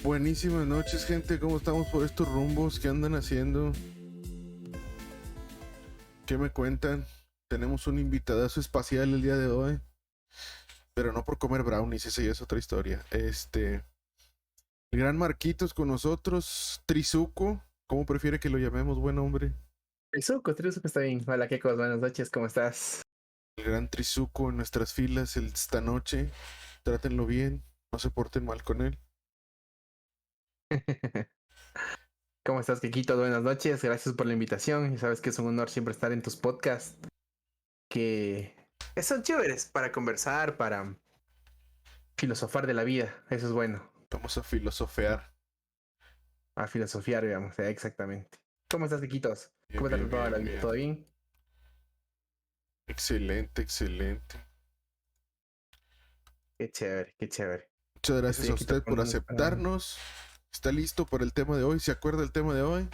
Buenísimas noches, gente. ¿Cómo estamos por estos rumbos? ¿Qué andan haciendo? ¿Qué me cuentan? Tenemos un invitadazo espacial el día de hoy, pero no por comer brownies, esa ya es otra historia. El gran Marquitos con nosotros, Trizuco, ¿cómo prefiere que lo llamemos, buen hombre? El suco está bien. Hola, Kekos, buenas noches, ¿cómo estás? El gran Trizuco en nuestras filas esta noche. Trátenlo bien, no se porten mal con él. ¿Cómo estás, Kekito? Buenas noches, gracias por la invitación. Y sabes que es un honor siempre estar en tus podcasts, que son chéveres para conversar, para filosofar de la vida. Eso es bueno, Vamos a filosofear. a filosofiar, digamos, exactamente. ¿Cómo estás, Kekitos? Bien, ¿Cómo te ha bien, tratado la bien, vida? bien. ¿Todo bien? Excelente, excelente. Qué chévere, qué chévere. Muchas gracias Estoy a aquí usted por tocando. aceptarnos. ¿Está listo para el tema de hoy? ¿Se acuerda del tema de hoy?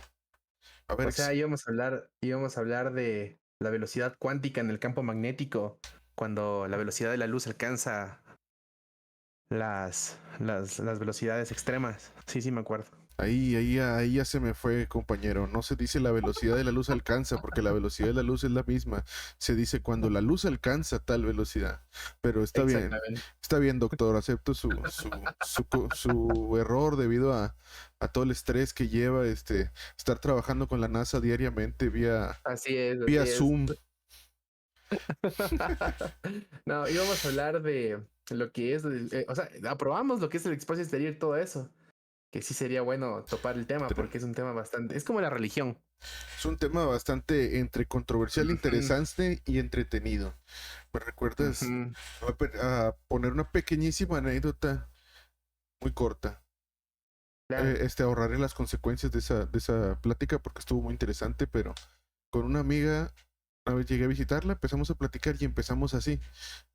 A ver, O sea, íbamos a hablar de la velocidad cuántica en el campo magnético, cuando la velocidad de la luz alcanza las velocidades extremas. Sí, sí, me acuerdo. ahí ya se me fue, compañero. No se dice la velocidad de la luz alcanza, porque la velocidad de la luz es la misma. Se dice cuando la luz alcanza tal velocidad. Pero Exactamente. está bien, doctor. Acepto su error debido a todo el estrés que lleva estar trabajando con la NASA diariamente Así es, vía así es. Zoom. No, íbamos a hablar de lo que es, o sea, aprobamos lo que es el espacio exterior y todo eso, que sí sería bueno topar el tema porque es un tema bastante, es como la religión. Es un tema bastante entre controversial, Ujú, interesante y entretenido. ¿Me recuerdas? ujú, A poner una pequeñísima anécdota muy corta. claro. Ahorraré las consecuencias de esa plática porque estuvo muy interesante, pero con una amiga, una vez llegué a visitarla, empezamos a platicar y empezamos así.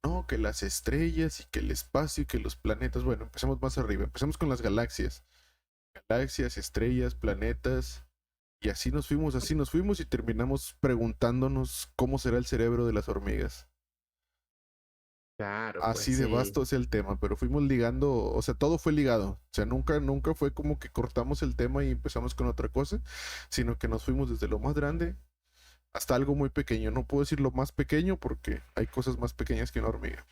No, que las estrellas y que el espacio y que los planetas. Bueno, empezamos más arriba. Empezamos con las galaxias. Galaxias, estrellas, planetas. Y así nos fuimos y terminamos preguntándonos cómo será el cerebro de las hormigas. Claro, pues Así de sí. vasto es el tema, pero fuimos ligando, o sea, todo fue ligado. O sea, nunca fue como que cortamos el tema y empezamos con otra cosa, sino que nos fuimos desde lo más grande hasta algo muy pequeño. No puedo decir lo más pequeño porque hay cosas más pequeñas que una hormiga.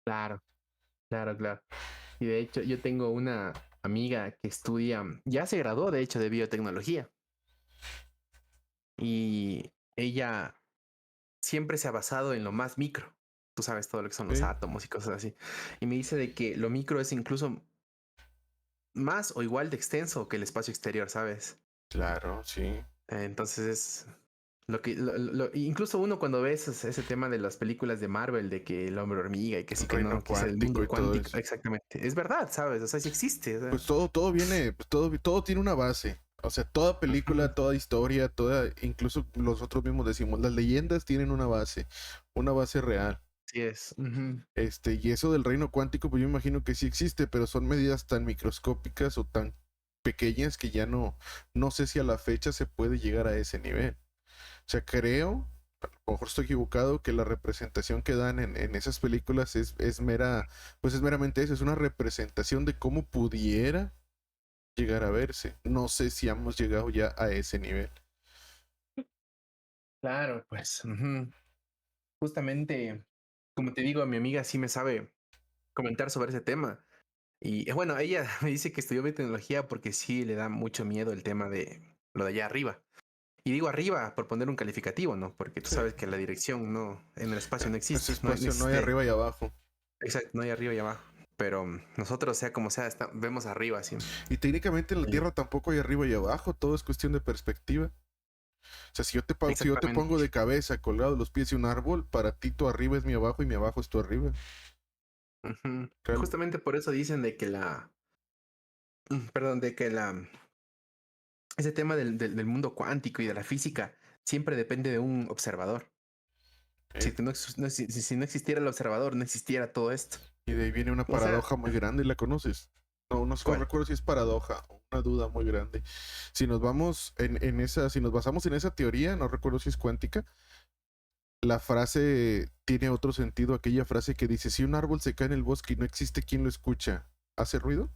Claro, claro, claro. Y de hecho, yo tengo una amiga que estudia, ya se graduó de hecho de biotecnología y ella siempre se ha basado en lo más micro. Tú sabes todo lo que son los Sí, átomos y cosas así. Y me dice de que lo micro es incluso más o igual de extenso que el espacio exterior, ¿sabes? claro, sí. Entonces es lo que incluso uno cuando ve ese tema de las películas de Marvel de que el hombre hormiga y que El sí que reino no, que es el cuántico mundo y todo cuántico, eso. exactamente. Es verdad, ¿sabes? O sea, sí existe. O Pues sea, todo viene, pues todo tiene una base. O sea, toda película, ujú, toda historia, incluso nosotros mismos decimos, las leyendas tienen una base real. sí es. Ujú. Y eso del reino cuántico, pues yo imagino que sí existe, pero son medidas tan microscópicas o tan pequeñas que ya no sé si a la fecha se puede llegar a ese nivel. O sea, creo, a lo mejor estoy equivocado, que la representación que dan en esas películas pues es meramente eso, es una representación de cómo pudiera llegar a verse. No sé si hemos llegado ya a ese nivel. Claro, pues. Ujú. Justamente, como te digo, mi amiga sí me sabe comentar sobre ese tema. Y bueno, ella me dice que estudió biotecnología porque sí le da mucho miedo el tema de lo de allá arriba. Y digo arriba por poner un calificativo, ¿no? Porque tú Sí, sabes que la dirección no, en el espacio no ese existe, no espacio no hay existe, arriba y abajo. exacto, no hay arriba y abajo. Pero nosotros, sea como sea, vemos arriba siempre. Y técnicamente en la Sí. Tierra tampoco hay arriba y abajo, todo es cuestión de perspectiva. O sea, si yo te pongo Exactamente. de cabeza colgado de los pies de un árbol, para ti tu arriba es mi abajo y mi abajo es tu arriba. Ujú. Y Real- justamente por eso dicen de que perdón, de que ese tema del mundo cuántico y de la física siempre depende de un observador. ¿eh? Si no existiera el observador, no existiera todo esto. Y de ahí viene una O sea, paradoja muy grande, ¿la conoces? No ¿cuál? recuerdo si es paradoja o una duda muy grande. Si nos basamos en esa teoría, no recuerdo si es cuántica, la frase tiene otro sentido, aquella frase que dice, si un árbol se cae en el bosque y no existe quien lo escucha, ¿hace ruido?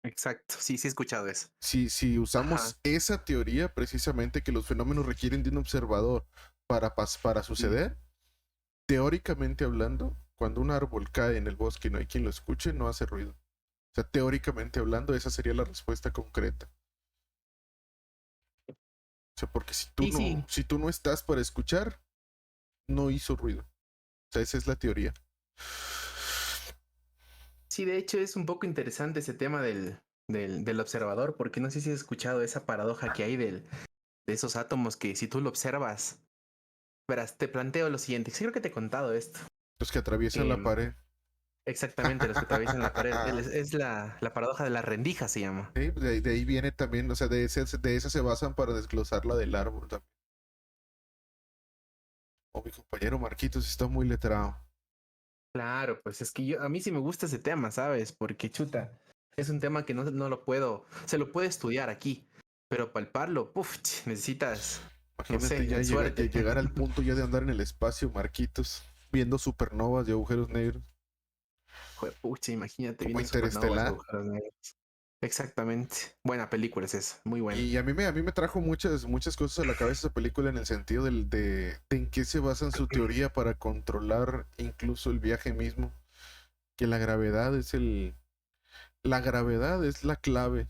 Exacto. Sí, sí he escuchado eso. Si Ajá. usamos esa teoría, precisamente que los fenómenos requieren de un observador para Mm. suceder, teóricamente hablando, cuando un árbol cae en el bosque y no hay quien lo escuche, no hace ruido. O sea, teóricamente hablando, esa sería la respuesta concreta. O sea, porque Sí, sí. si tú no estás para escuchar, no hizo ruido. O sea, esa es la teoría. Sí, de hecho es un poco interesante ese tema del observador, porque no sé si has escuchado esa paradoja que hay de esos átomos que si tú lo observas, verás, te planteo lo siguiente, sí creo que te he contado esto. Los que atraviesan la Em, pared. exactamente, los que atraviesan la pared. Es la paradoja de la rendija, se llama. Sí, de ahí viene también, o sea, de esa se basan para desglosar la del árbol también. Oh, mi compañero Marquitos está muy letrado. Claro, pues es que a mí sí me gusta ese tema, ¿sabes? Porque chuta, es un tema que no lo puedo, se lo puede estudiar aquí, pero palparlo, puf, necesitas, no Imagínate sé, suerte. llegar al punto ya de andar en el espacio, Marquitos, viendo supernovas y agujeros negros, Pucha, imagínate como viendo supernovas y Interestelar. agujeros negros. Exactamente. Buena película es esa, muy buena. Y a mí me trajo muchas cosas a la cabeza esa película en el sentido de en qué se basa en su teoría para controlar incluso el viaje mismo. Que la gravedad es la clave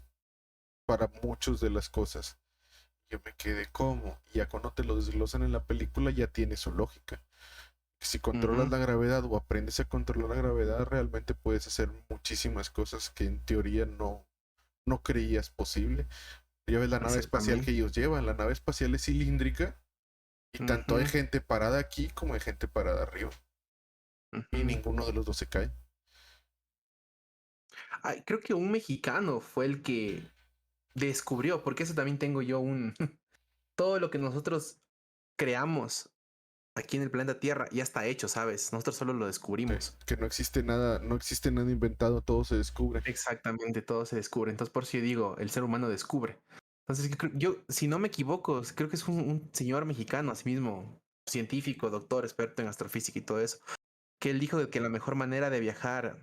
para muchas de las cosas. Yo me quedé como, y ya cuando te lo desglosan en la película ya tiene su lógica. Si controlas Ujú. la gravedad o aprendes a controlar la gravedad, realmente puedes hacer muchísimas cosas que en teoría no creías posible. Ya ves la nave espacial que Exactamente. ellos llevan, la nave espacial es cilíndrica y tanto hay Ujú, gente parada aquí como hay gente parada arriba. Y ujú. ninguno de los dos se cae. Ay, creo que un mexicano fue el que descubrió, porque eso también tengo yo un... Todo lo que nosotros creamos aquí en el planeta Tierra ya está hecho, ¿sabes? Nosotros solo lo Sí, descubrimos. que no existe nada inventado, todo se descubre. Exactamente, todo se descubre. Entonces, por eso yo digo, el ser humano descubre. Entonces, yo, si no me equivoco, creo que es un señor mexicano, así mismo, científico, doctor, experto en astrofísica y todo eso, que él dijo de que la mejor manera de viajar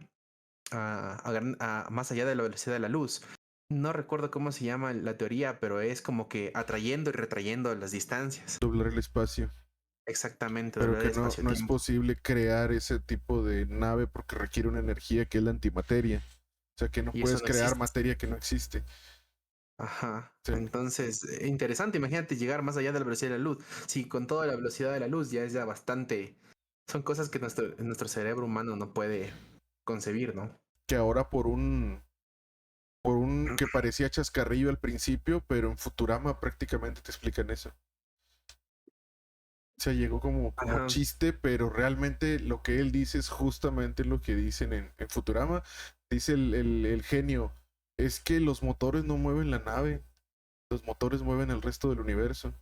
más allá de la velocidad de la luz, no recuerdo cómo se llama la teoría, pero es como que atrayendo y retrayendo las distancias. Doblar el espacio. Exactamente, Pero doblar que el no es espacio-tiempo. posible crear ese tipo de nave porque requiere una energía que es la antimateria. O sea que no Y eso puedes no crear existe. materia que no existe. Ajá. Sí, Entonces, interesante, imagínate llegar más allá de la velocidad de la luz. Si con toda la velocidad de la luz ya es ya bastante... Son cosas que nuestro cerebro humano no puede concebir, ¿no? que ahora por un que parecía chascarrillo al principio, pero en Futurama prácticamente te explican eso. O sea, llegó como Ajá. chiste, pero realmente lo que él dice es justamente lo que dicen en Futurama. Dice el genio, es que los motores no mueven la nave, los motores mueven el resto del universo.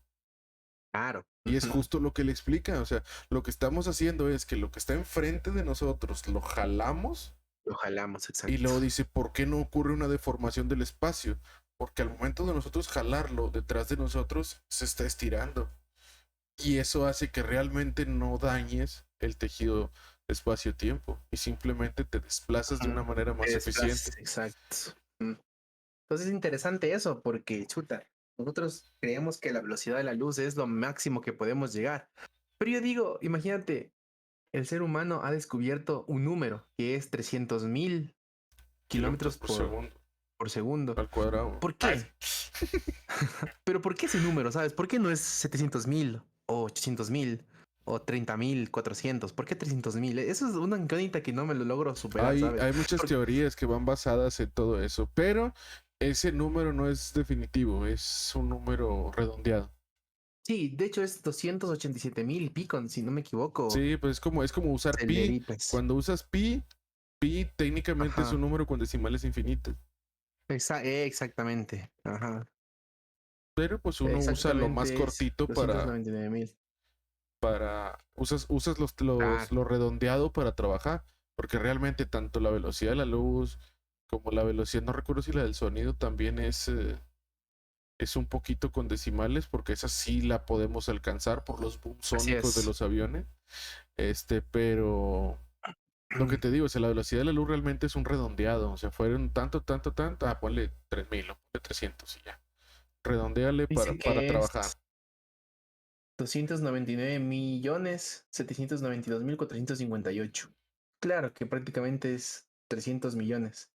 Claro. Y es Ujú. justo lo que le explica, o sea, lo que estamos haciendo es que lo que está enfrente de nosotros lo jalamos Lo jalamos, y exacto. luego dice, ¿por qué no ocurre una deformación del espacio? Porque al momento de nosotros jalarlo, detrás de nosotros se está estirando. Y eso hace que realmente no dañes el tejido espacio-tiempo y simplemente te desplazas de una Ujú. manera Te más desplazas, eficiente. exacto. Mm. Entonces es interesante eso, porque, chuta, nosotros creemos que la velocidad de la luz es lo máximo que podemos llegar. Pero yo digo, imagínate, el ser humano ha descubierto un número que es 300.000 Kilómetros kilómetros por segundo por segundo. al cuadrado. ¿Por Ay, qué? Pero ¿por qué ese número, sabes? ¿Por qué no es 700.000 o 800.000 o 30.400? ¿Por qué 300.000? Eso es una incógnita que no me lo logro superar, ¿sabes? hay muchas teorías que van basadas en todo eso, pero ese número no es definitivo, es un número redondeado. Sí, de hecho es 287.000 y pico, si no me equivoco. Sí, pues es como usar pi. Celeritas. Cuando usas pi técnicamente es un Ajá. número con decimales infinitas. Exactamente. Ajá. Pero pues uno usa lo más Exactamente es cortito 299.000. usas Claro. lo redondeado para trabajar. Porque realmente tanto la velocidad de la luz como la velocidad, no recuerdo si la del sonido también es un poquito con decimales, porque esa sí la podemos alcanzar por los boom Así sónicos de es. los aviones. Pero Lo que te digo, o sea, la velocidad de la luz realmente es un redondeado. O sea, fueron tanto, ponle 3000, o ponle 300 y ya. Redondéale Dice para que es trabajar. 299.792.458. Claro que prácticamente es 300 millones.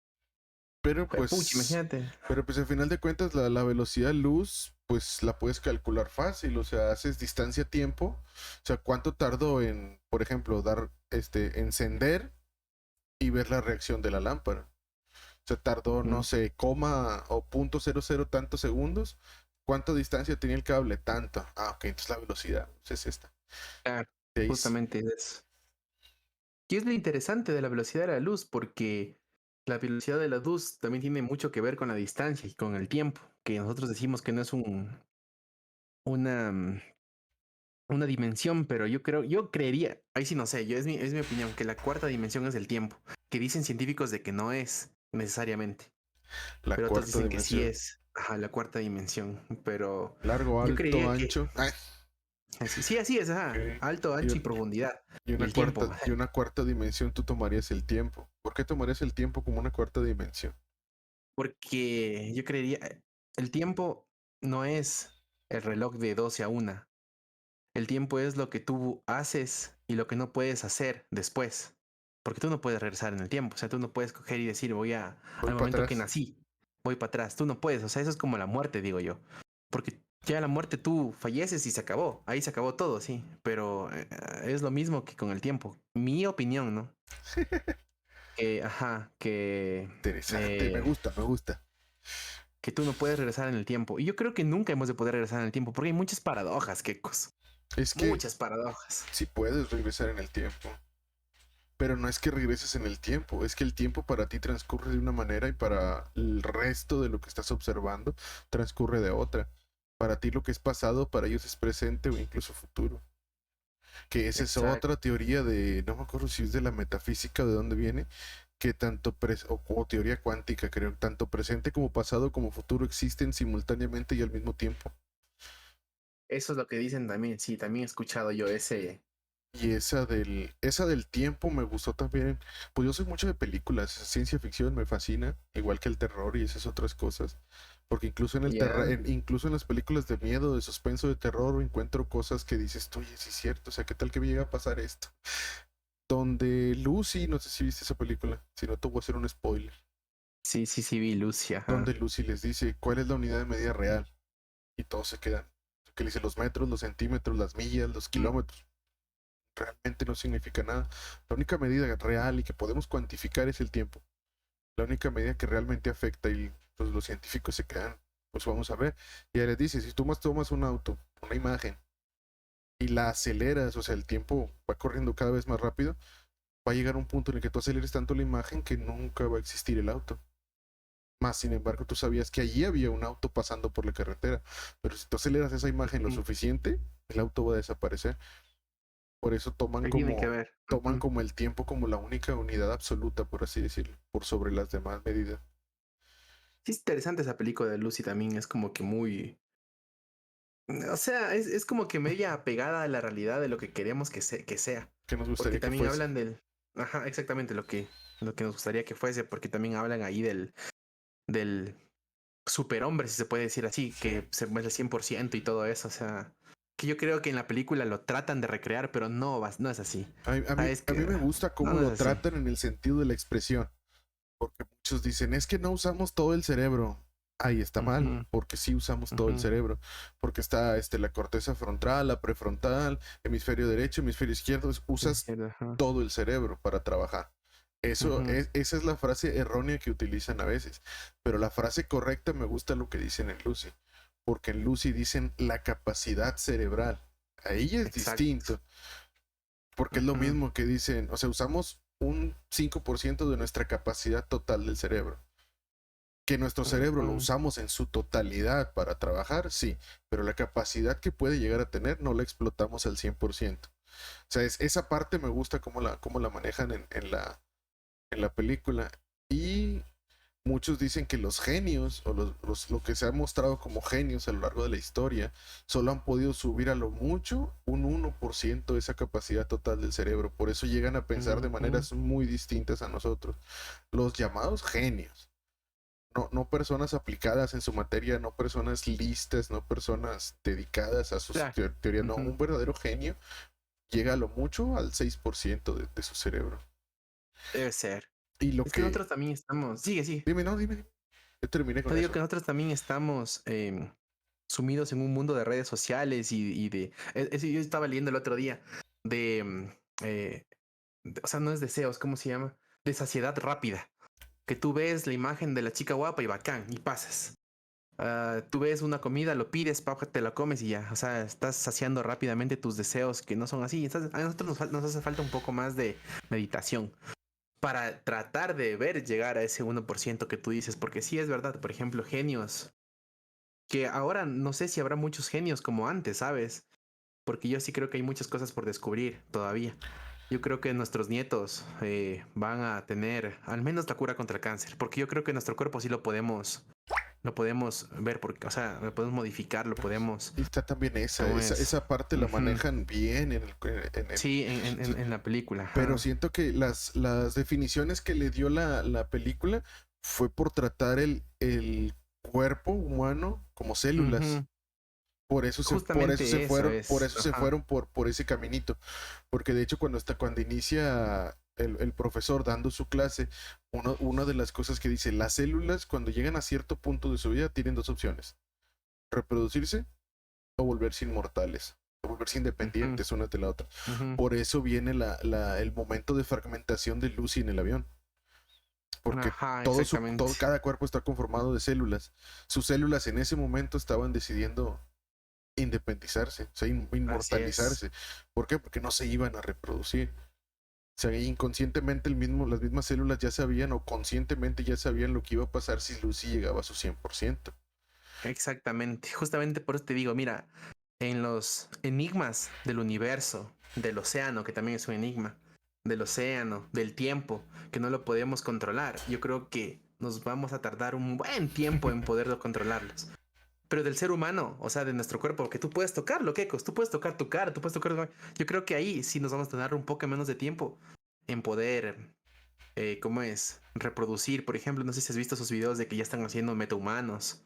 Pero Pucha, pues, imagínate. pero pues al final de cuentas la velocidad luz, pues la puedes calcular fácil. O sea, haces distancia-tiempo. O sea, cuánto tardó en, por ejemplo, encender y ver la reacción de la lámpara. O sea, tardó, no Mm, sé, coma o punto cero cero tantos segundos. ¿Cuánta distancia tenía el cable? Tanto. Ah, ok, entonces la velocidad pues, es esta. claro, De ahí justamente es. Y es lo interesante de la velocidad de la luz, porque la velocidad de la luz también tiene mucho que ver con la distancia y con el tiempo, que nosotros decimos que no es una, una dimensión, pero yo creería, ahí sí no sé, es mi opinión, que la cuarta dimensión es el tiempo, que dicen científicos de que no es necesariamente, la pero otros cuarta dicen que sí dimensión. es, ajá, la cuarta dimensión, pero Largo, yo alto, creería que ancho. Ay, sí, sí, así es, ajá, ok. alto, Y, ancho y profundidad, y y una el tiempo, y una cuarta dimensión tú tomarías el tiempo. ¿Por qué tomarías el tiempo como una cuarta dimensión? porque yo creería, el tiempo no es el reloj de 12 a 1. El tiempo es lo que tú haces y lo que no puedes hacer después. Porque tú no puedes regresar en el tiempo. O sea, tú no puedes coger y decir, Voy al para momento que atrás. nací, voy para atrás. Tú no puedes. O sea, eso es como la muerte, digo yo. Porque ya la muerte tú falleces y se acabó. Ahí se acabó todo, sí. Pero es lo mismo que con el tiempo. Mi opinión, ¿no? Ajá, Interesante, me eh, gusta, me gusta. que tú no puedes regresar en el tiempo. Y yo creo que nunca hemos de poder regresar en el tiempo porque hay muchas paradojas, Kekos. Es que Muchas paradojas. sí puedes regresar en el tiempo. Pero no es que regreses en el tiempo, es que el tiempo para ti transcurre de una manera y para el resto de lo que estás observando transcurre de otra. Para ti lo que es pasado, para ellos es presente o incluso futuro. Que esa es Exacto. otra teoría de, no me acuerdo si es de la metafísica o de dónde viene, que o teoría cuántica, creo, tanto presente como pasado como futuro existen simultáneamente y al mismo tiempo. Eso es lo que dicen también. Sí, también he escuchado yo ese. Y esa del tiempo me gustó también. Pues yo soy mucho de películas, ciencia ficción me fascina, igual que el terror y esas otras cosas. Porque incluso Ya. incluso en las películas de miedo, de suspenso, de terror, encuentro cosas que dices, oye, sí es cierto, o sea, ¿qué tal que me llega a pasar esto? Donde Lucy, no sé si viste esa película, si no te voy a hacer un spoiler. Sí, sí, sí, vi Lucy, Donde ajá. Lucy les dice, ¿cuál es la unidad de medida real? Y todos se quedan. Que le dice los metros, los centímetros, las millas, los Mm, kilómetros. Realmente no significa nada. La única medida real y que podemos cuantificar es el tiempo. La única medida que realmente afecta y pues, los científicos se quedan, pues vamos a ver. Y ahí les dice, si tú más tomas un auto, una imagen, y la aceleras, o sea, el tiempo va corriendo cada vez más rápido, va a llegar un punto en el que tú aceleres tanto la imagen que nunca va a existir el auto. Más, sin embargo, tú sabías que allí había un auto pasando por la carretera. Pero si tú aceleras esa imagen lo ujú. suficiente, el auto va a desaparecer. Por eso toman Ahí tiene que como, ver. toman Ujú. como el tiempo como la única unidad absoluta, por así decirlo, por sobre las demás medidas. Sí, es interesante esa película de Lucy también. Es como que muy. O sea, es como que media apegada a la realidad de lo que queremos que sea. ¿Qué nos Porque gustaría que también fuese? hablan del. Ajá, exactamente lo que nos gustaría que fuese. Porque también hablan ahí del superhombre, si se puede decir así, Sí. que se muestra 100% y todo eso. O sea, que yo creo que en la película lo tratan de recrear, pero no es así. A mí, Ah, es a mí que me gusta no, cómo no es lo así. tratan en el sentido de la expresión, porque muchos dicen, es que no usamos todo el cerebro. Ahí está mal, Ujú, porque sí usamos todo el ujú, cerebro, porque está la corteza frontal, la prefrontal, hemisferio derecho, hemisferio izquierdo, es usas cierto, ajá, todo el cerebro para trabajar. ujú, Esa es la frase errónea que utilizan a veces, pero la frase correcta me gusta lo que dicen en Lucy, porque en Lucy dicen la capacidad cerebral. Ahí es exacto. distinto, porque es lo Ujú, mismo que dicen, o sea, usamos un 5% de nuestra capacidad total del cerebro. Que nuestro cerebro lo ujú, usamos en su totalidad para trabajar, sí, pero la capacidad que puede llegar a tener no la explotamos al 100%. O sea, esa parte me gusta cómo la manejan en la película. Y muchos dicen que los genios, o lo que se ha mostrado como genios a lo largo de la historia, solo han podido subir a lo mucho un 1% de esa capacidad total del cerebro. Por eso llegan a pensar de Ujú. maneras muy distintas a nosotros. Los llamados genios. No, no personas aplicadas en su materia, no personas listas, no personas dedicadas a sus Claro. teorías, no, Ujú. un verdadero genio llega a lo mucho al 6% de su cerebro. Debe ser. Y lo Es que que... nosotros también estamos. Sigue, sí. Dime, no, dime. Yo terminé Te con digo eso. que nosotros también estamos sumidos en un mundo de redes sociales y de. Eso yo estaba leyendo el otro día. De. O sea, no es deseos, ¿cómo se llama? De saciedad rápida. Que tú ves la imagen de la chica guapa y bacán, y pasas. Tú ves una comida, lo pides, te la comes y ya. O sea, estás saciando rápidamente tus deseos que no son así. A nosotros nos hace falta un poco más de meditación para tratar de ver llegar a ese 1% que tú dices, porque sí es verdad, por ejemplo, genios, que ahora no sé si habrá muchos genios como antes, ¿sabes? Porque yo sí creo que hay muchas cosas por descubrir todavía. Yo creo que nuestros nietos van a tener al menos la cura contra el cáncer, porque yo creo que nuestro cuerpo sí lo podemos ver, porque, o sea, lo podemos modificar, lo podemos, Y está también esa, ¿cómo esa, es? esa parte la Ujú. manejan bien Sí, en la película, pero ajá. siento que las definiciones que le dio la película fue por tratar el cuerpo humano como células. Ujú. Justamente eso Por es, eso se ajá. fueron por ese caminito. Porque de hecho, cuando inicia el profesor dando su clase, una de las cosas que dice, las células cuando llegan a cierto punto de su vida tienen dos opciones: reproducirse o volverse inmortales, o volverse Ujú, independientes una de la otra. ujú. Por eso viene el momento de fragmentación de Lucy en el avión, porque Ajá, exactamente. cada cuerpo está conformado de células. Sus células en ese momento estaban decidiendo independizarse, o sea, Así es. inmortalizarse. ¿Por qué? Porque no se iban a reproducir. O sea, inconscientemente las mismas células ya sabían, o conscientemente ya sabían lo que iba a pasar si Lucy llegaba a su 100%. Exactamente. Justamente por eso te digo, mira, en los enigmas del universo, del océano, que también es un enigma, del océano, del tiempo, que no lo podemos controlar, yo creo que nos vamos a tardar un buen tiempo en poderlo controlarlos. Pero del ser humano, o sea, de nuestro cuerpo, que tú puedes tocarlo, Kekos, tú puedes tocar tu cara, tú puedes tocar. Yo creo que ahí sí nos vamos a tener un poco menos de tiempo en poder, ¿cómo es? Reproducir, por ejemplo, no sé si has visto esos videos de que ya están haciendo metahumanos,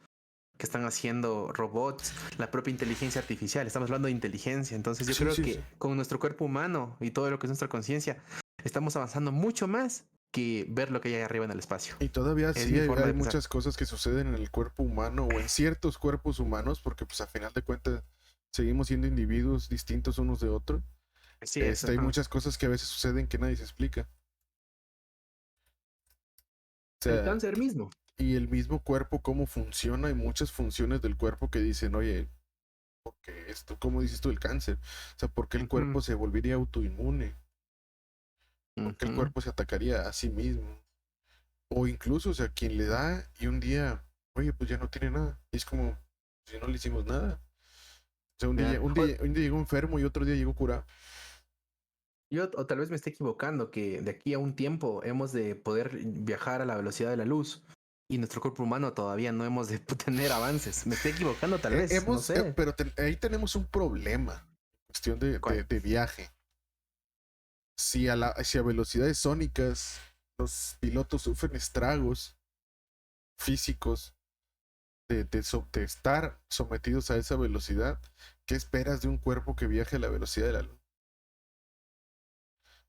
que están haciendo robots, la propia inteligencia artificial. Estamos hablando de inteligencia. Entonces yo Sí, creo sí, sí. que con nuestro cuerpo humano y todo lo que es nuestra conciencia, estamos avanzando mucho más que ver lo que hay ahí arriba en el espacio. Y todavía Es sí mi hay, forma hay de pensar. muchas cosas que suceden en el cuerpo humano o en ciertos cuerpos humanos, porque pues a final de cuentas seguimos siendo individuos distintos unos de otros. Así es, Hay ajá. muchas cosas que a veces suceden que nadie se explica. O El sea, cáncer mismo. y el mismo cuerpo, cómo funciona, hay muchas funciones del cuerpo que dicen, oye, ¿por qué esto? ¿Cómo dices tú el cáncer? O sea, ¿por qué el Ujú, cuerpo se volvería autoinmune? ¿Por qué el ujú. cuerpo se atacaría a sí mismo? O incluso, o sea, quien le da y un día, oye, pues ya no tiene nada. Y es como, si no le hicimos nada. O sea, Claro. un día llegó enfermo y otro día llegó curado. Yo, o tal vez me esté equivocando, que de aquí a un tiempo hemos de poder viajar a la velocidad de la luz y nuestro cuerpo humano todavía no hemos de tener avances. Me estoy equivocando, tal vez, no sé. Pero ahí tenemos un problema, cuestión ¿Cuál? de viaje. Si a velocidades sónicas los pilotos sufren estragos físicos de estar sometidos a esa velocidad, ¿qué esperas de un cuerpo que viaje a la velocidad de la luz?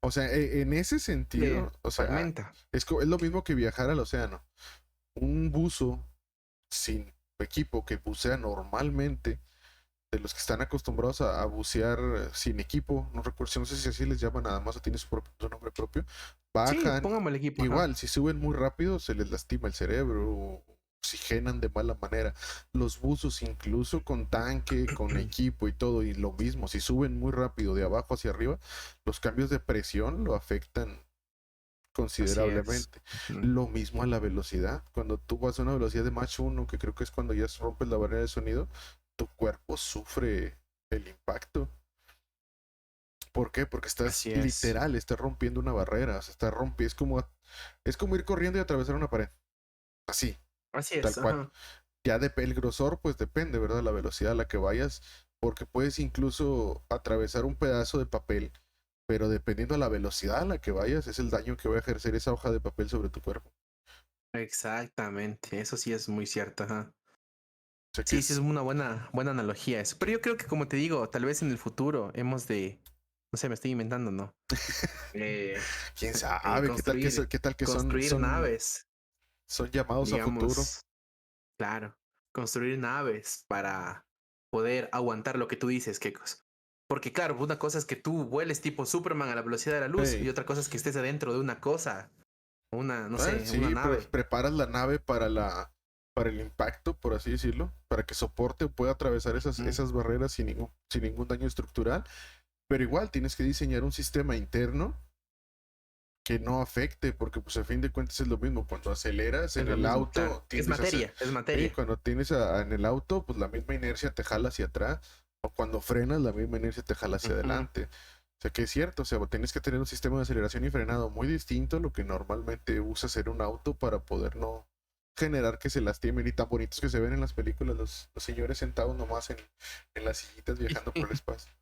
O sea, en ese sentido, o sea, Fragmenta. es lo mismo que viajar al océano. Un buzo sin equipo que bucea normalmente, de los que están acostumbrados a bucear sin equipo, no recuerdo, no sé si así les llaman nada más o tiene su nombre propio, Sí, bajan, pongamos el equipo, ajá. igual, si suben muy rápido se les lastima el cerebro, oxigenan de mala manera. Los buzos incluso con tanque, con equipo y todo, y lo mismo, si suben muy rápido de abajo hacia arriba, los cambios de presión lo afectan Así es. considerablemente. Ujú. Lo mismo a la velocidad. Cuando tú vas a una velocidad de Mach 1, que creo que es cuando ya rompes la barrera de sonido, tu cuerpo sufre el impacto. ¿Por qué? Porque estás Así es. literal, estás rompiendo una barrera. O sea, es como ir corriendo y atravesar una pared. Así, Así tal es, cual. ajá. Ya el grosor, pues depende, ¿verdad? La velocidad a la que vayas, porque puedes incluso atravesar un pedazo de papel, pero dependiendo de la velocidad a la que vayas, es el daño que va a ejercer esa hoja de papel sobre tu cuerpo. Exactamente, eso sí es muy cierto, ajá. O sea que Sí, sí es es, una buena analogía eso. Pero yo creo que, como te digo, tal vez en el futuro hemos de, no sé, me estoy inventando, ¿no? Eh, quién sabe, qué tal que construir naves, son llamados a futuro. digamos, claro, construir naves para poder aguantar lo que tú dices, Kekos. Porque claro, una cosa es que tú vueles tipo Superman a la velocidad de la luz y Hey, otra cosa es que estés adentro de una cosa, no sé, una sí, nave. preparas la nave para el impacto, por así decirlo, para que soporte o pueda atravesar Ujú, esas barreras sin ningún daño estructural, pero igual tienes que diseñar un sistema interno que no afecte, porque pues a fin de cuentas es lo mismo, cuando aceleras es en lo el mismo, claro. auto, tiendes a hacer, Es sí, materia. cuando tienes en el auto, pues la misma inercia te jala hacia atrás, o cuando frenas, la misma inercia te jala hacia Ujú, adelante. O sea que es cierto, o sea, tienes que tener un sistema de aceleración y frenado muy distinto a lo que normalmente usas en un auto para poder no generar que se lastimen y tan bonitos que se ven en las películas, los señores sentados nomás en las sillitas viajando por el espacio.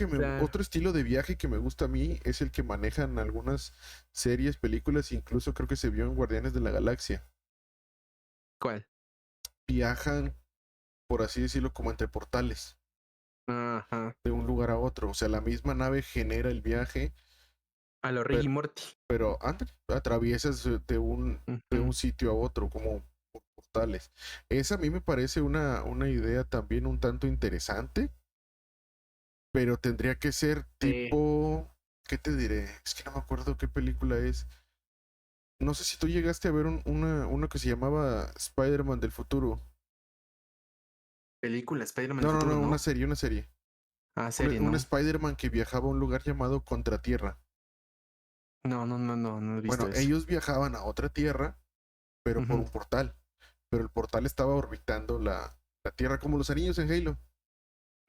claro. Otro estilo de viaje que me gusta a mí es el que manejan algunas series, películas, incluso creo que se vio en Guardianes de la Galaxia. ¿Cuál? Viajan, por así decirlo, como entre portales, Ajá. de un lugar a otro. O sea, la misma nave genera el viaje, A lo Ricky pero, Morty. pero atraviesas de un Ujú. sitio a otro, como por portales. Esa a mí me parece una idea también un tanto interesante, pero tendría que ser Sí. tipo, ¿qué te diré? Es que no me acuerdo qué película es. No sé si tú llegaste a ver una que se llamaba Spider-Man del futuro. Película Spider-Man del No, no, futuro, no, ¿no? una serie. Ah, serie, Un ¿no? Spider-Man que viajaba a un lugar llamado Contratierra. No he visto Bueno, eso. ellos viajaban a otra tierra, pero por Ujú. un portal. Pero el portal estaba orbitando la Tierra como los anillos en Halo.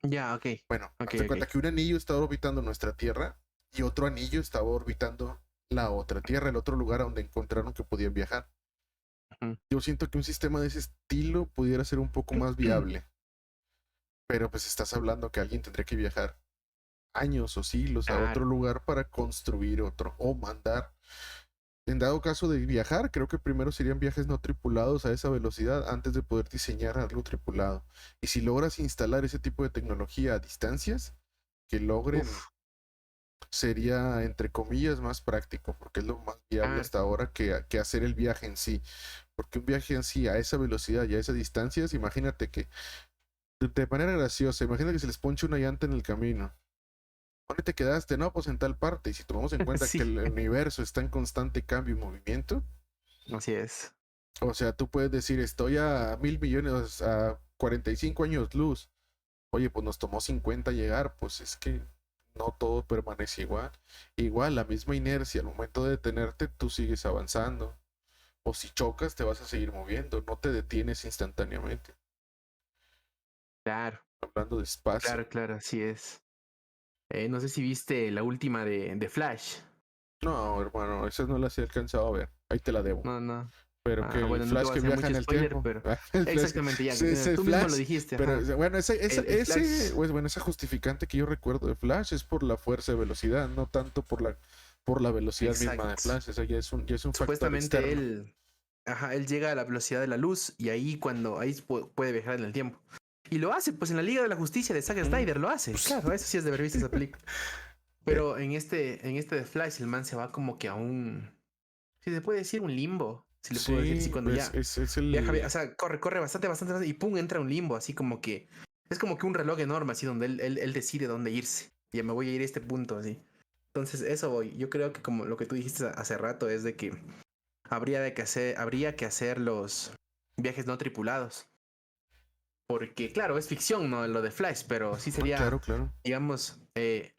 Ya, ok. Bueno, Ok, hazte cuenta ok. que un anillo estaba orbitando nuestra Tierra y otro anillo estaba orbitando la otra Tierra, el otro lugar a donde encontraron que podían viajar. Ujú. Yo siento que un sistema de ese estilo pudiera ser un poco más viable. Pero pues estás hablando que alguien tendría que viajar años o siglos a otro Claro. lugar para construir otro o mandar. En dado caso de viajar, creo que primero serían viajes no tripulados a esa velocidad antes de poder diseñar algo tripulado. Y si logras instalar ese tipo de tecnología a distancias, que logren, Uf. sería entre comillas más práctico, porque es lo más viable Ah, hasta ahora que hacer el viaje en sí. Porque un viaje en sí a esa velocidad y a esas distancias, imagínate que de manera graciosa, imagínate que se les ponche una llanta en el camino. ¿Dónde te quedaste? No, pues en tal parte. Y si tomamos en cuenta que sí. el universo está en constante cambio y movimiento, Así es. o sea, tú puedes decir, estoy a 1.000 millones, a 45 años luz. Oye, pues nos tomó 50 llegar, pues es que no todo permanece igual. Igual, la misma inercia, al momento de detenerte, tú sigues avanzando. O si chocas, te vas a seguir moviendo, no te detienes instantáneamente. Claro, Hablando de espacio. claro, así es. No sé si viste la última de Flash. No, hermano, esas no las he alcanzado a ver. Ahí te la debo. No. Pero que Ah, el bueno, no te Flash voy a que hacer viaja en mucho el spoiler, tiempo. pero El Flash, exactamente, ya. sí, es el Tú mismo lo Flash. dijiste, Pero ajá. bueno, El Flash, bueno, esa justificante que yo recuerdo de Flash es por la fuerza de velocidad, no tanto por la velocidad misma de exacto. Flash. Eso ya es un factor Supuestamente externo. él llega a la velocidad de la luz y ahí puede viajar en el tiempo. Y lo hace, pues en la Liga de la Justicia de Zack Mm, Snyder lo hace. pues, Claro, eso sí es de haber visto esa película. eh, Pero en este de Flash, el man se va como que a un, si se puede decir un limbo, si le puedo decir así, sí, cuando ya es viaja, el. o sea, corre bastante y pum, entra a un limbo, así como que es como que un reloj enorme, así donde él decide dónde irse. Ya me voy a ir a este punto, así. Entonces, eso voy. Yo creo que como lo que tú dijiste hace rato es de que habría que hacer los viajes no tripulados. Porque, claro, es ficción, ¿no? Lo de Flash, pero sí Ah, claro, sería, claro. digamos,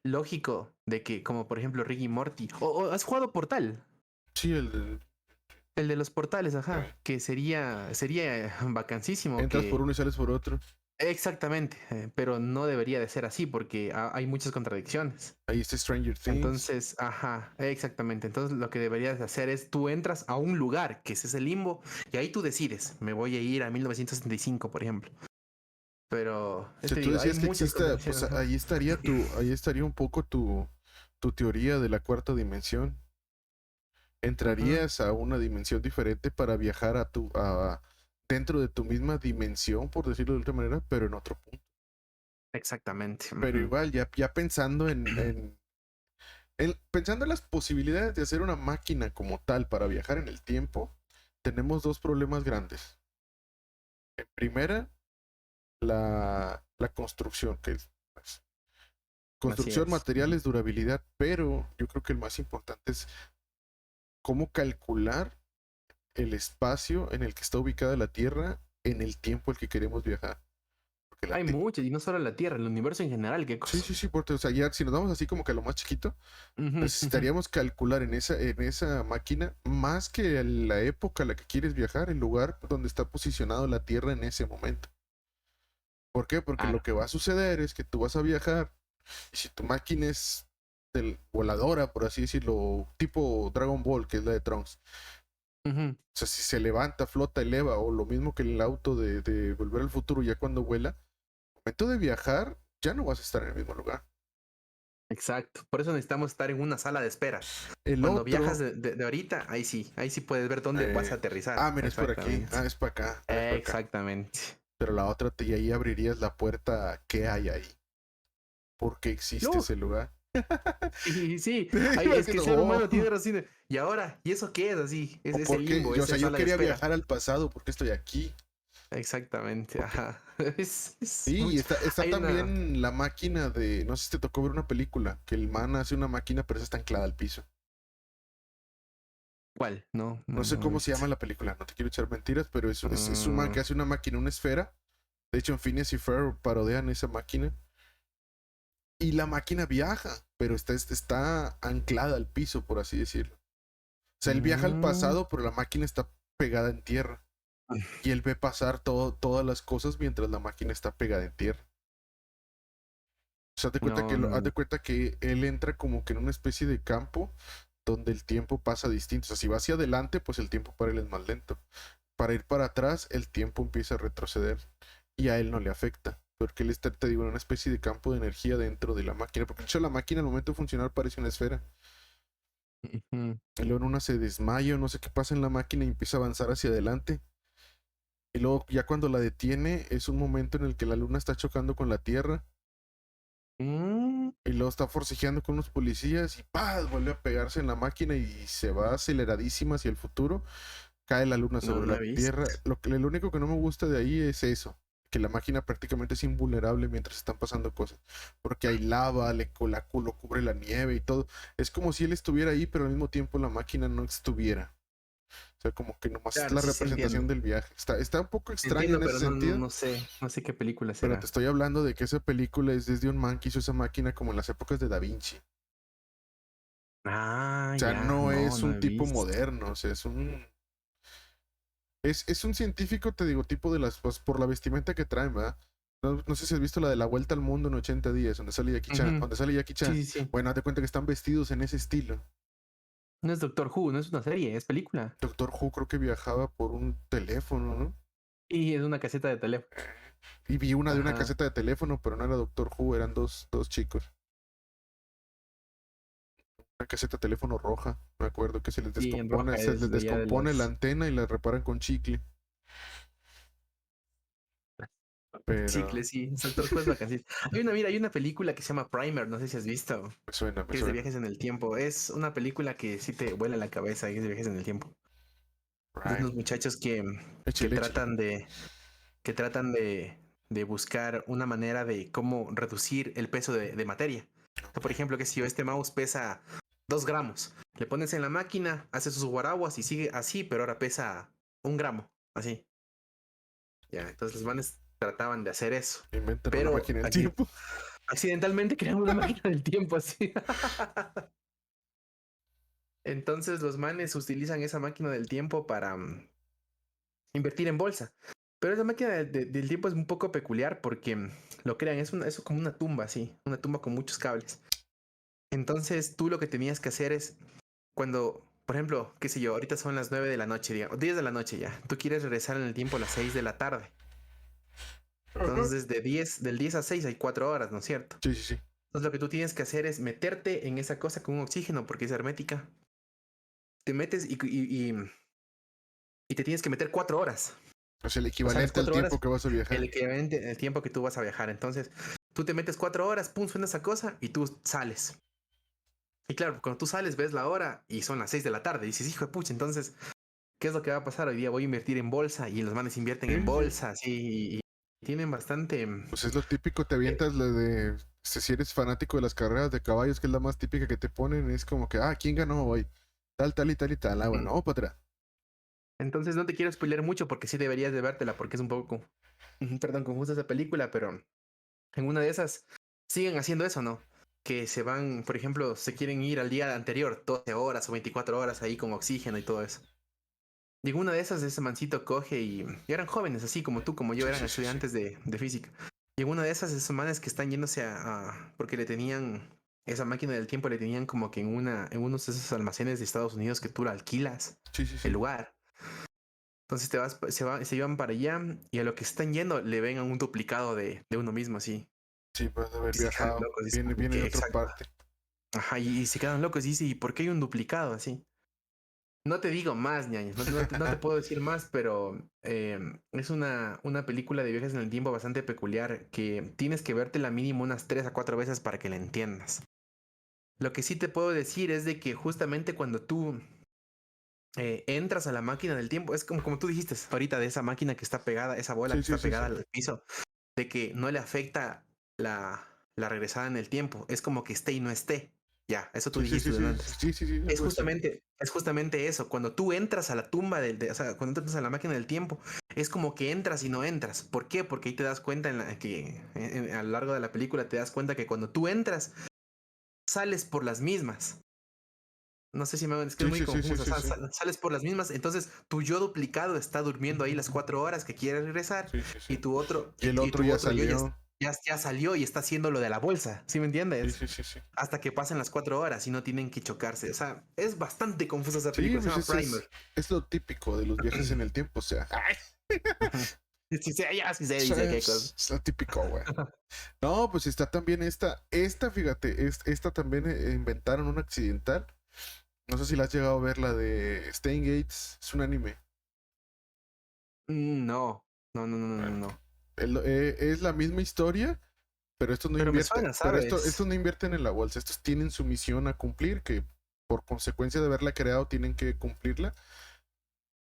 lógico de que, como por ejemplo Ricky Morty, o has jugado Portal, Sí, el de los portales, ajá, que sería vacancísimo entras por que uno y sales por otro. Exactamente, pero no debería de ser así porque hay muchas contradicciones. Ahí está Stranger Things. Entonces, ajá, exactamente. Entonces lo que deberías de hacer es tú entras a un lugar que es ese limbo y ahí tú decides, me voy a ir a 1965, por ejemplo. Pero, Si te tú digo, hay decías que muchas exista, contradicciones. pues Ajá. ahí estaría un poco tu teoría de la cuarta dimensión. Ujú, Entrarías a una dimensión diferente para viajar dentro de tu misma dimensión, por decirlo de otra manera, pero en otro punto. exactamente. Pero Ujú. igual, ya pensando pensando en las posibilidades de hacer una máquina como tal para viajar en el tiempo, tenemos dos problemas grandes. En primera, la construcción, que es pues, Así construcción, es. Ujú. materiales, durabilidad, pero yo creo que el más importante es cómo calcular el espacio en el que está ubicada la Tierra en el tiempo al que queremos viajar. Porque Hay muchas, y no solo la Tierra, el universo en general, qué sí, cosa. sí, sí, porque o sea, ya si nos vamos así como que a lo más chiquito, Ujú, ujú. necesitaríamos calcular en esa máquina más que la época a la que quieres viajar, el lugar donde está posicionado la Tierra en ese momento. ¿Por qué? Porque lo Claro. que va a suceder es que tú vas a viajar y si tu máquina es voladora, por así decirlo, tipo Dragon Ball, que es la de Trunks, Ujú. o sea, si se levanta, flota, eleva, o lo mismo que el auto de Volver al Futuro ya cuando vuela, al momento de viajar ya no vas a estar en el mismo lugar. Exacto. Por eso necesitamos estar en una sala de espera. El Cuando viajas otro, de ahorita, ahí sí puedes ver dónde vas a aterrizar. mira, es por aquí, Exactamente. es para acá, es para acá. Exactamente. Pero la otra, y ahí abrirías la puerta a qué hay ahí, por qué existe No, ese lugar. sí, sí. Te Ay, es que el imaginas, ser oh, humano tiene razón. Y ahora, ¿y eso qué es así? Es o ese por qué, limbo, o sea, esa yo sala de quería espera. viajar al pasado, ¿por qué estoy aquí? Exactamente, Porque ajá. Es sí, mucho. está Hay una. también la máquina de, no sé si te tocó ver una película, que el man hace una máquina, pero esa está anclada al piso. ¿Cuál? No, No no, sé no he cómo se visto. llama la película, no te quiero echar mentiras, pero es un man Mm, que hace una máquina, una esfera. De hecho, en Phineas y Ferb parodian esa máquina. Y la máquina viaja, pero está anclada al piso, por así decirlo. O sea, él viaja al mm, pasado, pero la máquina está pegada en tierra. Y él ve pasar todas las cosas mientras la máquina está pegada en tierra. O sea, no, haz de no. cuenta que él entra como que en una especie de campo donde el tiempo pasa distinto. O sea, si va hacia adelante, pues el tiempo para él es más lento. Para ir para atrás, el tiempo empieza a retroceder y a él no le afecta. Porque él está, te digo, en una especie de campo de energía dentro de la máquina. Porque de hecho la máquina al momento de funcionar parece una esfera. Ujú. Y luego en una se desmaya, no sé qué pasa en la máquina y empieza a avanzar hacia adelante. Y luego ya cuando la detiene es un momento en el que la luna está chocando con la Tierra. Mm, Y luego está forcejeando con unos policías y ¡paz! Vuelve a pegarse en la máquina y se va aceleradísima hacia el futuro. Cae la luna no sobre la la he visto. Tierra. Lo único que no me gusta de ahí es eso. Que la máquina prácticamente es invulnerable mientras están pasando cosas. Porque hay lava, lo cubre la nieve y todo. Es como si él estuviera ahí, pero al mismo tiempo la máquina no estuviera. O sea, como que nomás es Claro, la sí, sí representación entiendo. del viaje. Está un poco extraño Entiendo, en ese pero no, no, sentido. no sé qué película Pero te será. estoy hablando de que esa película es desde un man que hizo esa máquina como en las épocas de Da Vinci. Ah, O sea, ya, no no, es no un he tipo visto. moderno, o sea, es un científico, te digo, tipo de pues, por la vestimenta que traen, ¿verdad? No sé si has visto la de la Vuelta al Mundo en 80 días, donde sale Jackie Chan, Ujú. donde sale Jackie Sí, Chan. sí, sí. Bueno, haz de cuenta que están vestidos en ese estilo. No es Doctor Who, no es una serie, es película. Doctor Who creo que viajaba por un teléfono, ¿no? Y es una caseta de teléfono. Y vi una de una Ajá. caseta de teléfono, pero no era Doctor Who, eran dos chicos. Una caseta de teléfono roja, me acuerdo que Sí, en roja se es les de allá de descompone la los antena y la reparan con chicle. Pero chicles, sí. Es Doctor Who es vacaciones. Mira, hay una película que se llama Primer, no sé si has visto, me que es de suena. viajes en el tiempo. Es una película que sí te vuela la cabeza, y es de viajes en el tiempo. De Right. unos muchachos que Échale, échale. tratan que tratan de buscar una manera de cómo reducir el peso de materia. O sea, Ok. por ejemplo, que si este mouse pesa 2 gramos, le pones en la máquina, hace sus guaraguas y sigue así, pero ahora pesa 1 gramo, así. Ya, entonces los manes trataban de hacer eso. Inventan una Pero máquina del tiempo. accidentalmente crean una máquina del tiempo así. Entonces los manes utilizan esa máquina del tiempo para invertir en bolsa. Pero esa máquina del tiempo es un poco peculiar porque lo crean, es como una tumba, así, una tumba con muchos cables. Entonces tú lo que tenías que hacer es cuando, por ejemplo, qué sé yo, ahorita son las 9 de la noche, digamos, 10 de la noche ya. Tú quieres regresar en el tiempo a las 6 de la tarde. Ajá. Entonces del 10 a 6 hay 4 horas, ¿no es cierto? Sí, sí, sí. Entonces lo que tú tienes que hacer es meterte en esa cosa con un oxígeno porque es hermética. Te metes y te tienes que meter 4 horas. O sea, el O sea, las equivalente al 4 tiempo horas, que vas a viajar. el equivalente, el tiempo que tú vas a viajar. Entonces, tú te metes 4 horas, pum, suena esa cosa y tú sales. Y claro, cuando tú sales, ves la hora y son las 6 de la tarde. Y dices, hijo de pucha, entonces, ¿qué es lo que va a pasar? Hoy día voy a invertir en bolsa y los manes invierten Sí, en sí, sí. bolsa, así, y tienen bastante. Pues es lo típico, te Eh, avientas lo de, si eres fanático de las carreras de caballos, que es la más típica que te ponen, es como que, ¿quién ganó hoy? Tal, tal y tal y tal. Ah, bueno, vamos para atrás. Entonces, no te quiero spoiler mucho porque sí deberías de vértela porque es un poco, perdón, confusa esa película, pero en una de esas siguen haciendo eso, ¿no? Que se van, por ejemplo, se quieren ir al día anterior, 12 horas o 24 horas ahí con oxígeno y todo eso. Y en una de esas, ese mancito coge y eran jóvenes, así como tú, como yo, Sí, eran sí, sí, sí. estudiantes de física. Y en una de esas, esos manes que están yéndose porque le tenían, esa máquina del tiempo le tenían como que en unos de esos almacenes de Estados Unidos que tú la alquilas, Sí, sí, el sí. lugar. Entonces se iban para allá y a lo que están yendo le ven a un duplicado de uno mismo, así. Sí, puedes haber Y se quedan viajado. locos, dicen, Viene de que otra exacto. parte. Ajá, y se quedan locos y dice, ¿y por qué hay un duplicado así? No te digo más, ñaño, no te puedo decir más, pero es una película de viajes en el tiempo bastante peculiar que tienes que vértela mínimo unas 3 a 4 veces para que la entiendas. Lo que sí te puedo decir es de que justamente cuando tú entras a la máquina del tiempo, es como tú dijiste ahorita de esa máquina que está pegada, esa bola Sí, que sí, está sí, sí. pegada al piso, de que no le afecta la regresada en el tiempo, es como que esté y no esté. Ya, eso tú Sí, sí, sí, dijiste sí, antes. sí, sí, sí, algo así. Es justamente eso. Cuando tú entras a la tumba o sea, cuando entras a la máquina del tiempo, es como que entras y no entras. ¿Por qué? Porque ahí te das cuenta a lo largo de la película te das cuenta que cuando tú entras, sales por las mismas. No sé si es que es Sí, muy sí, sí, sí, confuso. O sí, sea, sí. sales por las mismas. Entonces, tu yo duplicado está durmiendo ahí las 4 horas que quiere regresar Sí, sí, y sí. tu otro, Y el y otro tu ya otro yo salió. ya salió y está haciendo lo de la bolsa. ¿Sí me Sí, entiendes? sí, sí, sí. Hasta que pasen las 4 horas y no tienen que chocarse. O sea, es bastante confusa esa Sí, película. Se pues llama Primer. es lo típico de los viajes en el tiempo, o sea. ¡Ay! Ujú. Sí, sí, ya sí se Sí, dice qué cosa. es lo típico, güey. No, pues está también fíjate, esta también inventaron un accidental. No sé si la has llegado a ver, la de Steins Gates, es un anime. No, no, no, no, no, no, Bueno, no. es la misma historia, pero estos no Pero me invierten, suena, pero estos ¿sabes? no invierten en la bolsa, estos tienen su misión a cumplir, que por consecuencia de haberla creado tienen que cumplirla.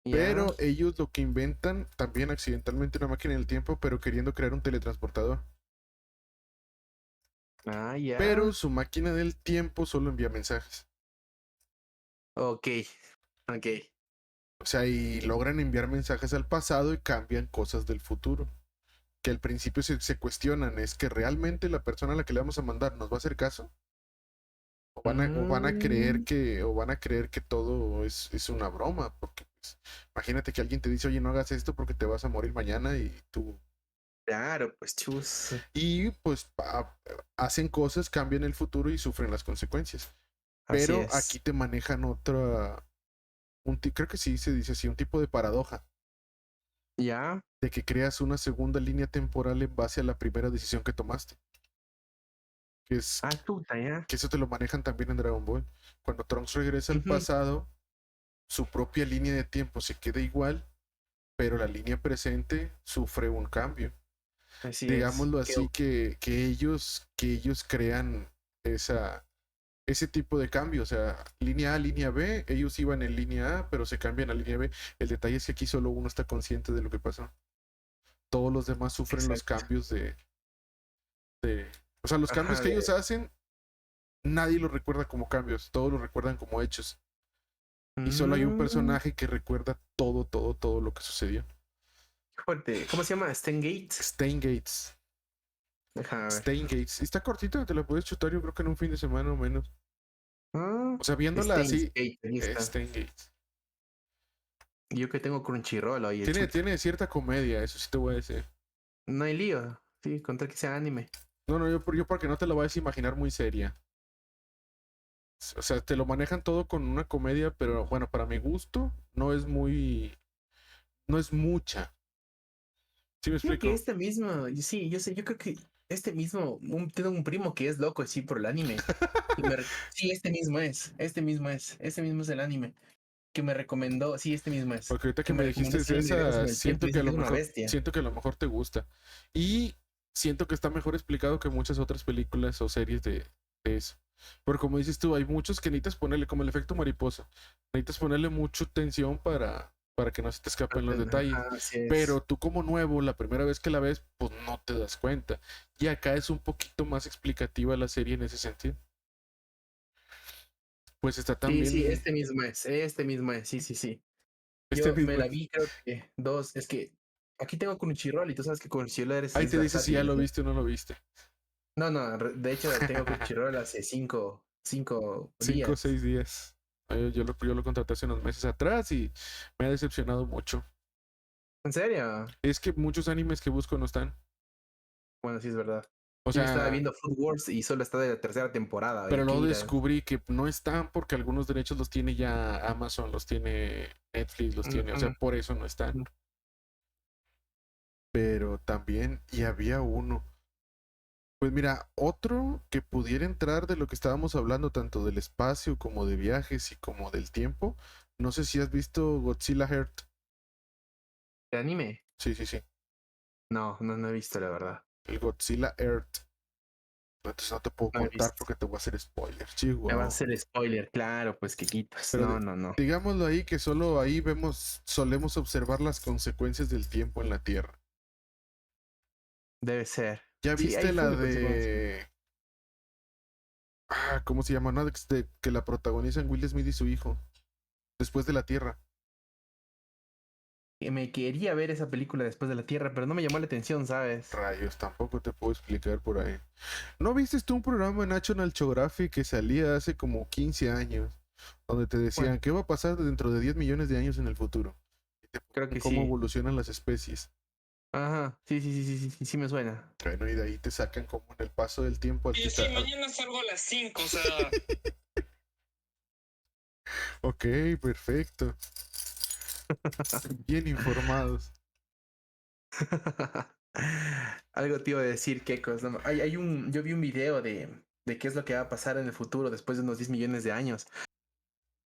Ya. Pero ellos lo que inventan, también accidentalmente una máquina del tiempo, pero queriendo crear un teletransportador. Ah, Pero ya. su máquina del tiempo solo envía mensajes. Ok, ok. O sea, y logran enviar mensajes al pasado y cambian cosas del futuro. Que al principio se cuestionan, ¿es que realmente la persona a la que le vamos a mandar nos va a hacer caso? Mm, O van a creer que todo es una broma? Porque pues, imagínate que alguien te dice, oye, no hagas esto porque te vas a morir mañana y tú... claro, pues chus. Y pues hacen cosas, cambian el futuro y sufren las consecuencias. Así Pero aquí es. te manejan creo que sí se dice así, un tipo de paradoja, Ya. de que creas una segunda línea temporal en base a la primera decisión que tomaste. Que es Ah, puta, ya. que eso te lo manejan también en Dragon Ball. Cuando Trunks regresa al Ujú. pasado, su propia línea de tiempo se queda igual, pero la línea presente sufre un cambio. Así es. Digámoslo así, que ellos crean esa, ese tipo de cambio. O sea, línea A, línea B, ellos iban en línea A, pero se cambian a línea B. El detalle es que aquí solo uno está consciente de lo que pasó. Todos los demás sufren los Exacto. cambios de... O sea, los cambios Ajá, que ellos hacen, nadie los recuerda como cambios, todos los recuerdan como hechos. Y solo hay un mm, personaje que recuerda todo, todo, todo lo que sucedió. fuerte. ¿Cómo se llama? Stan Gates. Stein Gates. Déjame ver. Stein Gates. Y está cortita, te la puedes chutar yo creo que en un fin de semana o menos. Ah, O sea, viéndola Steins así, Gate, ahí está. Stein Gates. Yo que tengo Crunchyroll, oye, chuta. Tiene cierta comedia, eso sí te voy a decir. No hay lío. Sí, contra que sea anime. No, no, yo porque no te lo vayas a imaginar muy seria. O sea, te lo manejan todo con una comedia, pero bueno, para mi gusto, no es mucha. ¿Sí me Creo que explico? este mismo, sí, yo sé, yo creo que este mismo, tengo un primo que es loco así por el anime. Sí, este mismo es el anime. Que me recomendó, sí, este mismo es. Porque ahorita que Que me me recomendó dijiste ese anime de Viajes esa, en el Tiempo y dice que es una bestia. siento que a lo mejor te gusta. Y siento que está mejor explicado que muchas otras películas o series de eso. Pero como dices tú, hay muchos que necesitas ponerle, como el efecto mariposa, necesitas ponerle mucha tensión para que no se te escapen los detalles. Ajá, así es. Pero tú como nuevo, la primera vez que la ves, pues no te das cuenta. Y acá es un poquito más explicativa la serie en ese sentido. Pues está Sí, sí, también, este mismo es, sí, sí, sí. este Yo me mismo. la vi, creo que dos, es que aquí tengo Crunchyroll y tú sabes que Crunchyroll Ahí es te dice si ya versátil, lo ¿no? viste o no lo viste. No, no, de hecho tengo Crunchyroll hace cinco 5 o 6 días. días. Yo lo contraté hace unos meses atrás y me ha decepcionado mucho. ¿En serio? Es que muchos animes que busco no están. Bueno, sí es verdad. O Yo estaba sea, viendo Food Wars y solo está de la tercera temporada. pero Hay que luego ir a... descubrí que no están porque algunos derechos los tiene ya Amazon, los tiene Netflix, los tiene. O sea, Ujú, por eso no están. ujú. Pero también, y había uno. Pues mira, otro que pudiera entrar de lo que estábamos hablando, tanto del espacio como de viajes y como del tiempo. No sé si has visto Godzilla Heart. ¿De anime? Sí, sí, sí. No, no, no he visto, la verdad. El Godzilla Earth. Entonces no te puedo No he contar visto. porque te voy a hacer spoiler, Me vas a chihuahua. hacer spoiler, claro, pues que quitas. Pero No, no, no. digámoslo ahí que solo ahí solemos observar las consecuencias del tiempo en la Tierra. Debe ser. ¿Ya Sí, viste hay full la de consecuencias. de... ¿cómo se llama? No, que la protagonizan Will Smith y su hijo. Después de la Tierra. Que me quería ver esa película después de la Tierra, pero no me llamó la atención, ¿sabes? Rayos, tampoco te puedo explicar por ahí. ¿No viste tú un programa en National Geographic que salía hace como 15 años? Donde te Bueno, decían, ¿qué va a pasar dentro de 10 millones de años en el futuro? Y te creo ponían que cómo sí. evolucionan las especies. Ajá, sí, sí, sí, sí, sí, sí, sí me suena. Bueno, y de ahí te sacan como en el paso del tiempo al Y sí, mañana salgo a las 5, o sea, Ok, perfecto. Bien informados. Algo te iba a decir, Kekos. No, yo vi un video de qué es lo que va a pasar en el futuro después de unos 10 millones de años.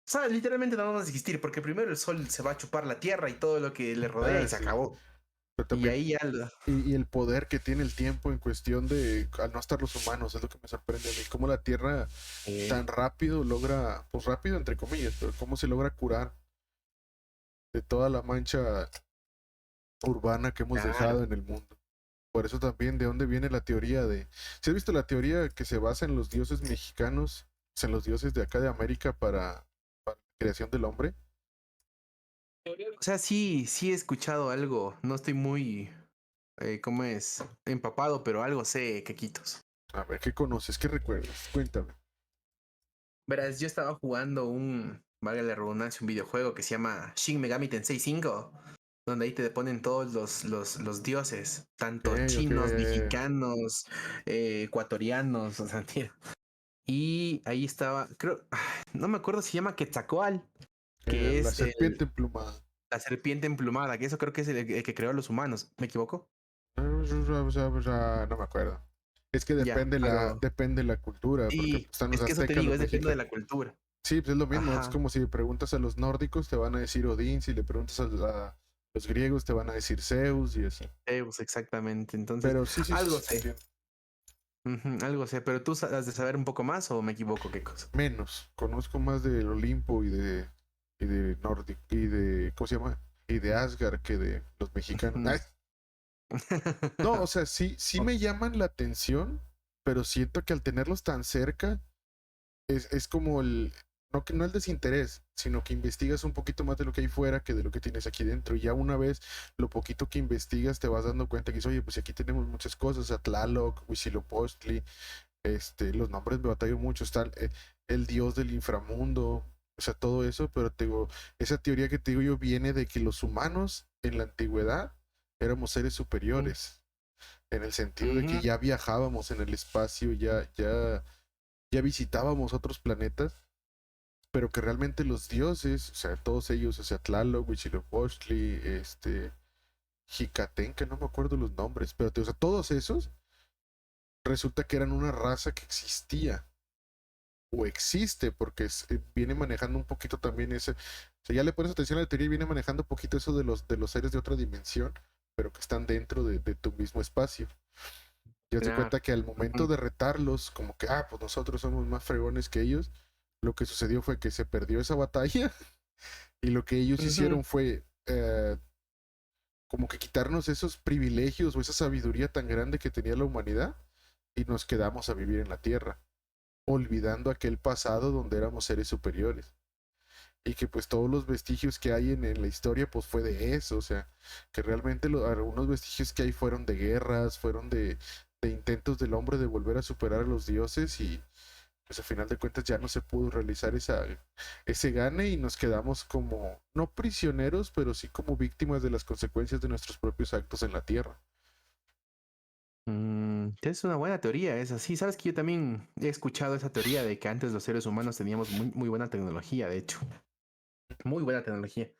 O sea, literalmente no vamos a existir, porque primero el sol se va a chupar la tierra y todo lo que le rodea y se Sí. acabó. Pero Y también, ahí ya y el poder que tiene el tiempo en cuestión de, al no estar los humanos, es lo que me sorprende a mí. Cómo la Tierra tan rápido logra, pues rápido entre comillas, pero cómo se logra curar de toda la mancha urbana que hemos dejado claro. en el mundo. Por eso también, ¿de dónde viene la teoría de... ¿Se has visto la teoría que se basa en los dioses mexicanos, o sea, en los dioses de acá de América para la creación del hombre? O sea, sí, sí he escuchado algo. No estoy muy, ¿cómo es? Empapado, pero algo sé, Quequitos. A ver, ¿qué conoces? ¿Qué recuerdas? Cuéntame. Verás, yo estaba jugando valga la redundancia, un videojuego que se llama Shin Megami Tensei 5, donde ahí te ponen todos los dioses, Ok, tanto ok. chinos, mexicanos, ecuatorianos, o sea, tío. Y ahí estaba, creo, no me acuerdo si se llama Quetzalcóatl, que La es serpiente emplumada. la serpiente emplumada, que eso creo que es el que creó a los humanos. ¿Me equivoco? No me acuerdo. Es que Ya, pero... depende la cultura, porque Y pues, están los es que eso te aztecas, digo, los es depende de mexicanos. la cultura. Sí, pues es lo mismo. Es Ajá, como si preguntas a los nórdicos, te van a decir Odín. Si le preguntas a los griegos, te van a decir Zeus y así. Zeus, exactamente. Entonces, Pero sí, sí, sí, algo sí, te sé. entiendo. Ujú, algo sé, pero tú has de saber un poco más o me equivoco, qué cosa. Menos. Conozco más del Olimpo y de Nórdico y de, ¿cómo se llama? Y de Asgard que de los mexicanos. Ay, Ujú. no, o sea, sí, sí Ok, me llaman la atención, pero siento que al tenerlos tan cerca, es como no, no el desinterés, sino que investigas un poquito más de lo que hay fuera que de lo que tienes aquí dentro. Y ya una vez, lo poquito que investigas, te vas dando cuenta que dices, oye, pues aquí tenemos muchas cosas, Atlaloc, Huitzilopochtli, los nombres me batallo mucho, está el dios del inframundo, O sea, todo eso, pero te digo, esa teoría que te digo yo viene de que los humanos en la antigüedad éramos seres superiores, en el sentido de que Ujú. ya viajábamos en el espacio, ya visitábamos otros planetas, pero que realmente los dioses, o sea, todos ellos, o sea, Tlaloc, Huitzilopochtli, Jicaten, que no me acuerdo los nombres, pero o sea, todos esos resulta que eran una raza que existía o existe, porque viene manejando un poquito también ese, o sea, ya le pones atención a la teoría y viene manejando un poquito eso de los seres de otra dimensión, pero que están dentro de tu mismo espacio. Y te Claro. cuenta que al momento Ujú. de retarlos, como que, pues nosotros somos más fregones que ellos, lo que sucedió fue que se perdió esa batalla y lo que ellos Ujú. hicieron fue como que quitarnos esos privilegios o esa sabiduría tan grande que tenía la humanidad y nos quedamos a vivir en la Tierra, olvidando aquel pasado donde éramos seres superiores. Y que pues todos los vestigios que hay en la historia pues fue de eso, o sea, que realmente algunos vestigios que hay fueron de guerras, fueron de intentos del hombre de volver a superar a los dioses y pues a final de cuentas ya no se pudo realizar ese gane y nos quedamos como, no prisioneros, pero sí como víctimas de las consecuencias de nuestros propios actos en la Tierra. Es una buena teoría, es así. Sabes que yo también he escuchado esa teoría de que antes los seres humanos teníamos muy buena tecnología, de hecho. Muy buena tecnología.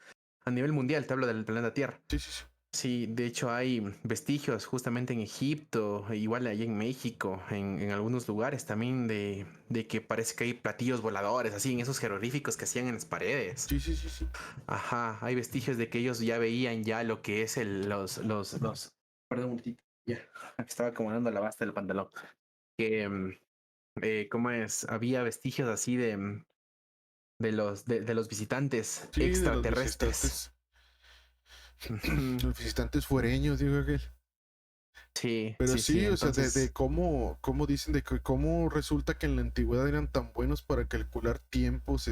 A nivel mundial, te hablo del planeta Tierra. Sí, sí, sí. Sí, de hecho hay vestigios justamente en Egipto, igual allá en México, en algunos lugares también de que parece que hay platillos voladores, así en esos jeroglíficos que hacían en las paredes. Sí, sí, sí, sí. Ajá, hay vestigios de que ellos ya veían ya lo que es los... Perdón un momentito, ya, estaba acomodando la basta del pantalón. Que, ¿cómo es? Había vestigios así de los visitantes Sí, de los extraterrestres. visitantes, Ujú. los visitantes fuereños, digo aquel. Sí, Pero sí, sí, sí, o sea, de entonces... cómo dicen, de que cómo resulta que en la antigüedad eran tan buenos para calcular tiempos,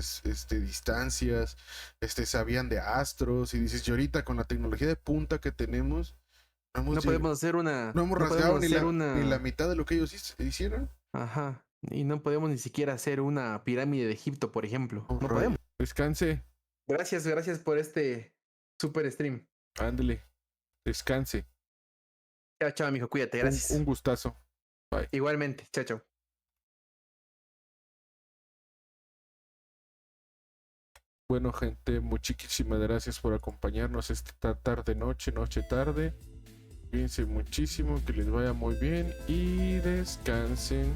distancias, sabían de astros, y dices, y ahorita con la tecnología de punta que tenemos, no hemos, No lle- podemos hacer una, no hemos no podemos rasgado ni hacer la una, mitad de lo que ellos hicieron. ajá, y no podemos ni siquiera hacer una pirámide de Egipto, por ejemplo. Oh, No rayos. podemos. Descanse, Gracias por este super stream. ándele, descanse. Chao, chao, amigo, cuídate, Un gracias. gustazo. Bye. Igualmente, chao, chao. Bueno, gente, muchísimas gracias por acompañarnos esta tarde, noche, tarde. Cuídense muchísimo, que les vaya muy bien y descansen.